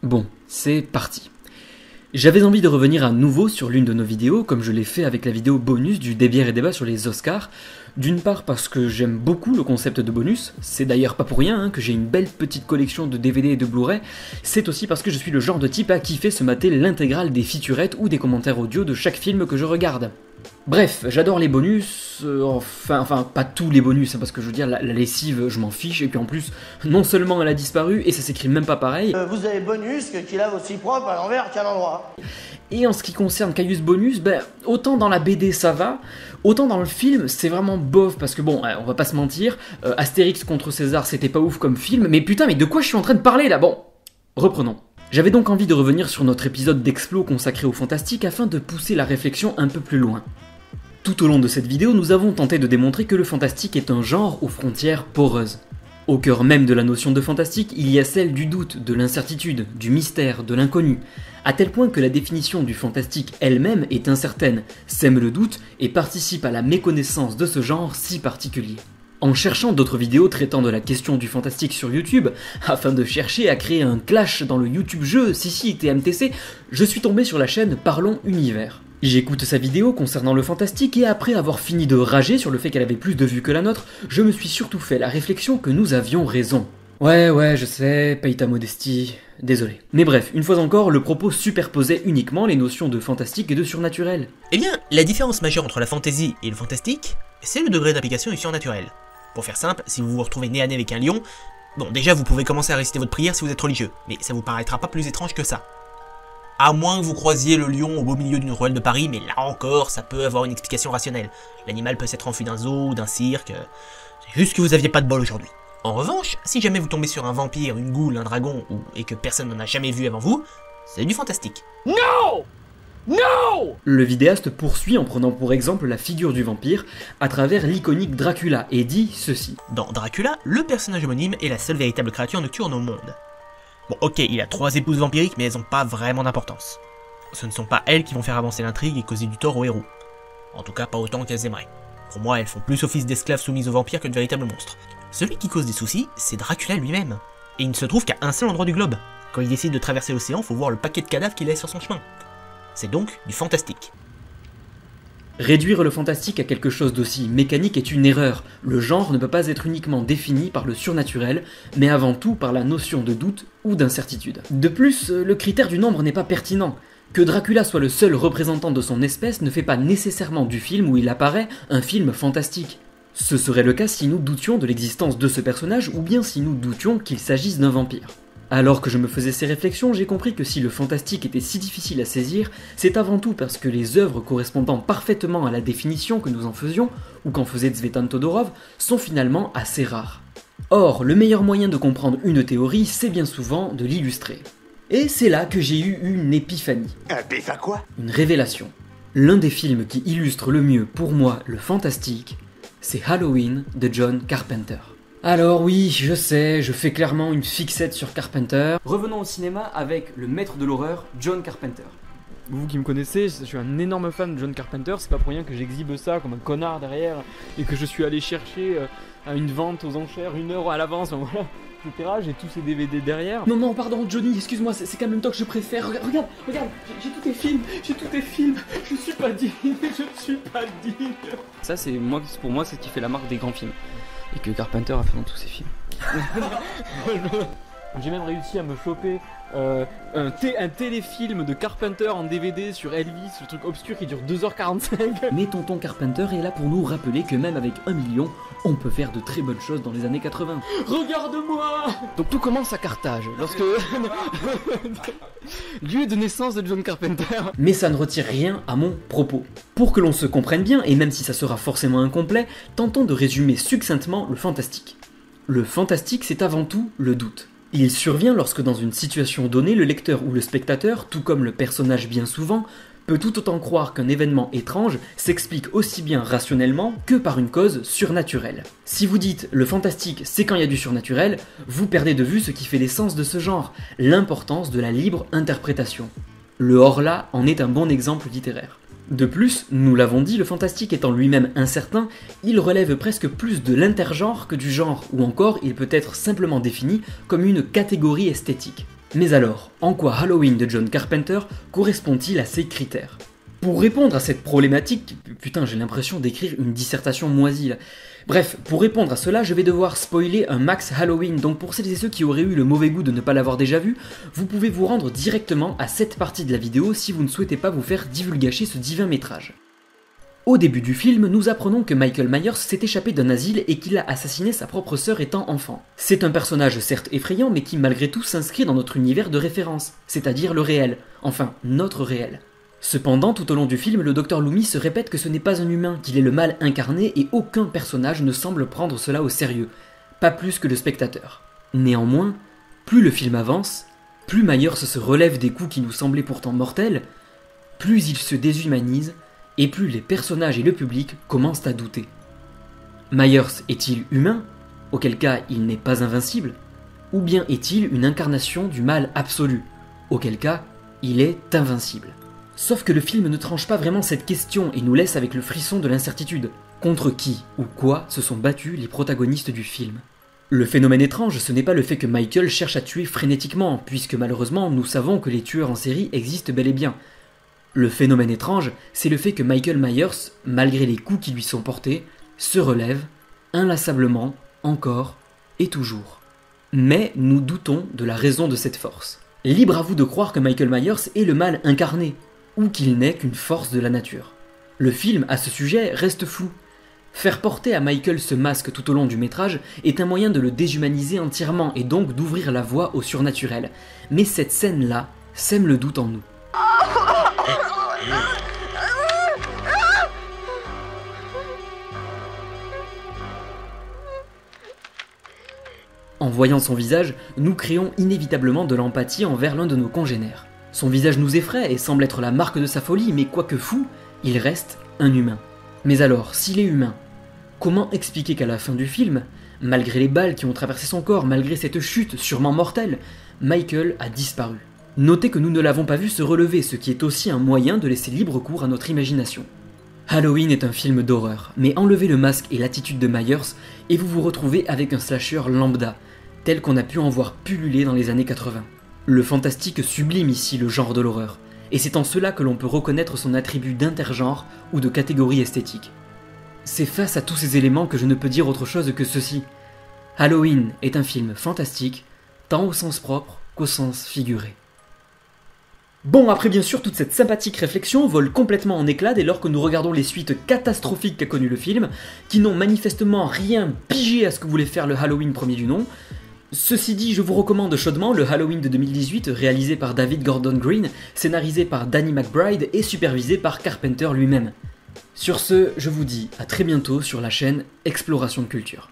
Bon, c'est parti. J'avais envie de revenir à nouveau sur l'une de nos vidéos, comme je l'ai fait avec la vidéo bonus du Débière et Débat sur les Oscars. D'une part parce que j'aime beaucoup le concept de bonus, c'est d'ailleurs pas pour rien que j'ai une belle petite collection de DVD et de Blu-ray, c'est aussi parce que je suis le genre de type à kiffer se mater l'intégrale des featurettes ou des commentaires audio de chaque film que je regarde. Bref, j'adore les bonus, enfin pas tous les bonus, parce que je veux dire, la lessive, je m'en fiche, et puis en plus, non seulement elle a disparu, et ça s'écrit même pas pareil. Vous avez bonus qui lave aussi propre à l'envers qu'à l'endroit. Et en ce qui concerne Caius Bonus, autant dans la BD ça va, autant dans le film c'est vraiment bof, parce que bon, on va pas se mentir, Astérix contre César c'était pas ouf comme film, mais putain, mais de quoi je suis en train de parler là? Bon, reprenons. J'avais donc envie de revenir sur notre épisode d'Explo consacré au fantastique afin de pousser la réflexion un peu plus loin. Tout au long de cette vidéo, nous avons tenté de démontrer que le fantastique est un genre aux frontières poreuses. Au cœur même de la notion de fantastique, il y a celle du doute, de l'incertitude, du mystère, de l'inconnu, à tel point que la définition du fantastique elle-même est incertaine, sème le doute et participe à la méconnaissance de ce genre si particulier. En cherchant d'autres vidéos traitant de la question du fantastique sur YouTube, afin de chercher à créer un clash dans le YouTube jeu Sissi TMTC, je suis tombé sur la chaîne Parlons Univers. J'écoute sa vidéo concernant le fantastique et après avoir fini de rager sur le fait qu'elle avait plus de vues que la nôtre, je me suis surtout fait la réflexion que nous avions raison. Ouais, je sais, paye ta modestie, désolé. Mais bref, une fois encore, le propos superposait uniquement les notions de fantastique et de surnaturel. Eh bien, la différence majeure entre la fantasy et le fantastique, c'est le degré d'application du surnaturel. Pour faire simple, si vous vous retrouvez nez à nez avec un lion, bon déjà vous pouvez commencer à réciter votre prière si vous êtes religieux, mais ça vous paraîtra pas plus étrange que ça. À moins que vous croisiez le lion au beau milieu d'une ruelle de Paris, mais là encore, ça peut avoir une explication rationnelle. L'animal peut s'être enfui d'un zoo ou d'un cirque, c'est juste que vous aviez pas de bol aujourd'hui. En revanche, si jamais vous tombez sur un vampire, une goule, un dragon, et que personne n'en a jamais vu avant vous, c'est du fantastique. Non! Non! Le vidéaste poursuit en prenant pour exemple la figure du vampire à travers l'iconique Dracula et dit ceci. Dans Dracula, le personnage homonyme est la seule véritable créature nocturne au monde. Bon ok, il a 3 épouses vampiriques mais elles ont pas vraiment d'importance. Ce ne sont pas elles qui vont faire avancer l'intrigue et causer du tort au héros. En tout cas pas autant qu'elles aimeraient. Pour moi elles font plus office d'esclaves soumises aux vampires que de véritables monstres. Celui qui cause des soucis, c'est Dracula lui-même. Et il ne se trouve qu'à un seul endroit du globe. Quand il décide de traverser l'océan, faut voir le paquet de cadavres qu'il laisse sur son chemin. C'est donc du fantastique. Réduire le fantastique à quelque chose d'aussi mécanique est une erreur. Le genre ne peut pas être uniquement défini par le surnaturel, mais avant tout par la notion de doute ou d'incertitude. De plus, le critère du nombre n'est pas pertinent. Que Dracula soit le seul représentant de son espèce ne fait pas nécessairement du film où il apparaît un film fantastique. Ce serait le cas si nous doutions de l'existence de ce personnage ou bien si nous doutions qu'il s'agisse d'un vampire. Alors que je me faisais ces réflexions, j'ai compris que si le fantastique était si difficile à saisir, c'est avant tout parce que les œuvres correspondant parfaitement à la définition que nous en faisions, ou qu'en faisait Tzvetan Todorov, sont finalement assez rares. Or, le meilleur moyen de comprendre une théorie, c'est bien souvent de l'illustrer. Et c'est là que j'ai eu une épiphanie. À quoi? Une révélation. L'un des films qui illustre le mieux pour moi le fantastique, c'est Halloween de John Carpenter. Alors oui, je sais, je fais clairement une fixette sur Carpenter. Revenons au cinéma avec le maître de l'horreur, John Carpenter. Vous qui me connaissez, je suis un énorme fan de John Carpenter, c'est pas pour rien que j'exhibe ça comme un connard derrière et que je suis allé chercher à une vente aux enchères 1 heure à l'avance, voilà, etc. J'ai tous ces DVD derrière. Non, pardon, Johnny, excuse-moi, c'est quand même toi que je préfère. Regarde, j'ai tous tes films, je suis pas digne. Ça, pour moi, c'est ce qui fait la marque des grands films. Et que Carpenter a fait dans tous ses films. J'ai même réussi à me choper un téléfilm de Carpenter en DVD sur Elvis, le truc obscur qui dure 2h45. Mais tonton Carpenter est là pour nous rappeler que même avec 1 million, on peut faire de très bonnes choses dans les années 80. Regarde-moi! Donc tout commence à Carthage, lorsque... lieu de naissance de John Carpenter. Mais ça ne retire rien à mon propos. Pour que l'on se comprenne bien, et même si ça sera forcément incomplet, tentons de résumer succinctement le fantastique. Le fantastique, c'est avant tout le doute. Il survient lorsque dans une situation donnée, le lecteur ou le spectateur, tout comme le personnage bien souvent, peut tout autant croire qu'un événement étrange s'explique aussi bien rationnellement que par une cause surnaturelle. Si vous dites le fantastique c'est quand il y a du surnaturel, vous perdez de vue ce qui fait l'essence de ce genre, l'importance de la libre interprétation. Le hors-là en est un bon exemple littéraire. De plus, nous l'avons dit, le fantastique étant lui-même incertain, il relève presque plus de l'intergenre que du genre, ou encore il peut être simplement défini comme une catégorie esthétique. Mais alors, en quoi Halloween de John Carpenter correspond-il à ces critères? Pour répondre à cette problématique, putain j'ai l'impression d'écrire une dissertation moisie là. Bref, pour répondre à cela, je vais devoir spoiler un max Halloween, donc pour celles et ceux qui auraient eu le mauvais goût de ne pas l'avoir déjà vu, vous pouvez vous rendre directement à cette partie de la vidéo si vous ne souhaitez pas vous faire divulgacher ce divin métrage. Au début du film, nous apprenons que Michael Myers s'est échappé d'un asile et qu'il a assassiné sa propre sœur étant enfant. C'est un personnage certes effrayant, mais qui malgré tout s'inscrit dans notre univers de référence, c'est-à-dire le réel, enfin notre réel. Cependant, tout au long du film, le Dr Loomis se répète que ce n'est pas un humain, qu'il est le mal incarné et aucun personnage ne semble prendre cela au sérieux, pas plus que le spectateur. Néanmoins, plus le film avance, plus Myers se relève des coups qui nous semblaient pourtant mortels, plus il se déshumanise et plus les personnages et le public commencent à douter. Myers est-il humain, auquel cas il n'est pas invincible, ou bien est-il une incarnation du mal absolu, auquel cas il est invincible? Sauf que le film ne tranche pas vraiment cette question et nous laisse avec le frisson de l'incertitude. Contre qui ou quoi se sont battus les protagonistes du film? Le phénomène étrange, ce n'est pas le fait que Michael cherche à tuer frénétiquement, puisque malheureusement nous savons que les tueurs en série existent bel et bien. Le phénomène étrange, c'est le fait que Michael Myers, malgré les coups qui lui sont portés, se relève, inlassablement, encore et toujours. Mais nous doutons de la raison de cette force. Libre à vous de croire que Michael Myers est le mal incarné, ou qu'il n'est qu'une force de la nature. Le film, à ce sujet, reste flou. Faire porter à Michael ce masque tout au long du métrage est un moyen de le déshumaniser entièrement et donc d'ouvrir la voie au surnaturel. Mais cette scène-là sème le doute en nous. En voyant son visage, nous créons inévitablement de l'empathie envers l'un de nos congénères. Son visage nous effraie et semble être la marque de sa folie, mais quoique fou, il reste un humain. Mais alors, s'il est humain, comment expliquer qu'à la fin du film, malgré les balles qui ont traversé son corps, malgré cette chute sûrement mortelle, Michael a disparu? Notez que nous ne l'avons pas vu se relever, ce qui est aussi un moyen de laisser libre cours à notre imagination. Halloween est un film d'horreur, mais enlevez le masque et l'attitude de Myers et vous vous retrouvez avec un slasher lambda, tel qu'on a pu en voir pulluler dans les années 80. Le fantastique sublime ici le genre de l'horreur, et c'est en cela que l'on peut reconnaître son attribut d'intergenre ou de catégorie esthétique. C'est face à tous ces éléments que je ne peux dire autre chose que ceci. Halloween est un film fantastique, tant au sens propre qu'au sens figuré. Bon, après bien sûr, toute cette sympathique réflexion vole complètement en éclats dès lors que nous regardons les suites catastrophiques qu'a connu le film, qui n'ont manifestement rien pigé à ce que voulait faire le Halloween premier du nom. Ceci dit, je vous recommande chaudement le Halloween de 2018 réalisé par David Gordon Green, scénarisé par Danny McBride et supervisé par Carpenter lui-même. Sur ce, je vous dis à très bientôt sur la chaîne Exploration de Culture.